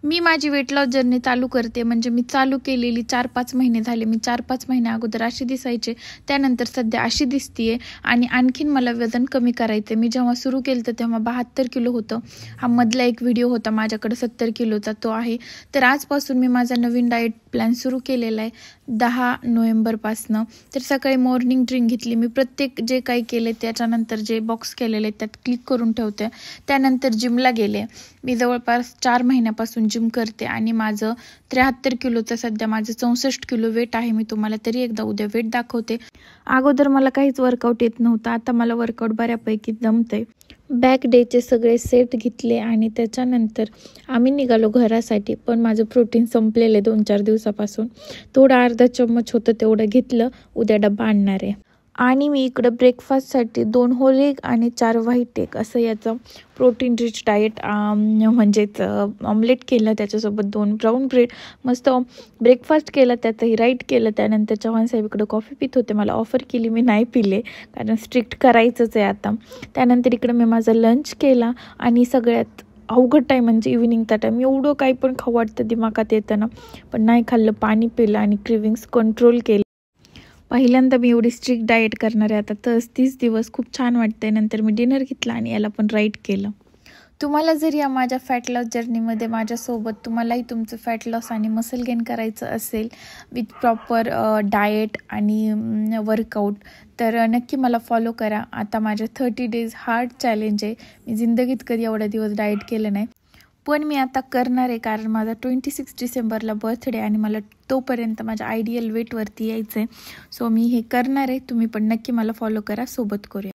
मी माझी weight loss journey चालू करते म्हणजे मी चालू केलेली 4-5 महिने झाले. मी 4-5 महिन्या अगोदर अशी दिसायचे, त्यानंतर सध्या अशी दिसतीये आणि आणखीन मला वजन कमी करायचं. मी जेव्हा सुरू केलं तर तेव्हा 72 किलो होतं. हा मधला एक व्हिडिओ होता माझ्याकडे 70 किलोचा, तो आहे. तर आजपासून मी माझा नवीन डाएट प्लॅन सुरू केलेला आहे 10 नोव्हेंबरपासनं. तर सकाळी मॉर्निंग ड्रिंक घेतली. मी प्रत्येक जे काही केले त्याच्यानंतर जे बॉक्स केलेले त्यात क्लिक करून ठेवते. त्यानंतर जिमला गेले. मी जवळपास 4 महिन्यापासून जिम करते आणि माझं 73 किलोचं सध्या माझं 64 किलो वेट आहे. मी तुम्हाला तरी एकदा उद्या वेट दाखवते. अगोदर मला काहीच वर्कआउट येत नव्हतं, आता मला वर्कआउट बऱ्यापैकी जमतंय. बॅक डेचे सगळे सेट घेतले आणि त्याच्यानंतर आम्ही निघालो घरासाठी. पण माझं प्रोटीन संपलेलं आहे 2-4 दिवसापासून. थोडं अर्धा चम्मच होतं तेवढं घेतलं, उद्या डब्बा आणणार आहे. आणि मी इकडं ब्रेकफास्टसाठी 2 होल एग आणि 4 व्हाईट एग असं याचं प्रोटीन रिच डाएट म्हणजेच ऑमलेट केलं. त्याच्यासोबत 2 ब्राऊन ब्रेड मस्त ब्रेकफास्ट केलं, त्याचंही राईट केलं. त्यानंतर चव्हाणसाहेब इकडं कॉफी पित होते, मला ऑफर केली, मी नाही पिले कारण स्ट्रिक्ट करायचंच आहे आता. त्यानंतर इकडं मी माझा लंच केला आणि सगळ्यात अवघड टाईम म्हणजे इव्हिनिंगचा टाईम. एवढं काही पण खाऊ वाटतं दिमागात येतं ना, पण नाही खाल्लं, पाणी पिलं आणि क्रेव्हिंग्स कंट्रोल केलं. पहिल्यांदा मी एवढी स्ट्रिक्ट डाएट करणार आहे आता. 30 दिवस खूप छान वाटतंय. नंतर मी डिनर घेतला आणि याला पण राईट केलं. तुम्हाला जर या माझ्या फॅट लॉस जर्नीमध्ये माझ्यासोबत तुम्हालाही तुमचं फॅट लॉस आणि मसल गेन करायचं असेल विथ प्रॉपर डाएट आणि वर्कआउट, तर नक्की मला फॉलो करा. आता माझ्या 30 डेज हार्ड चॅलेंज आहे. मी जिंदगीत कधी एवढा दिवस डाएट केलं नाही, पण मी आता करणार आहे कारण माझा 26 डिसेंबरला बर्थडे आणि मला तोपर्यंत माझ्या आयडियल वेटवरती यायचं आहे. सो मी हे करणार आहे. तुम्ही पण नक्की मला फॉलो करा, सोबत करूया.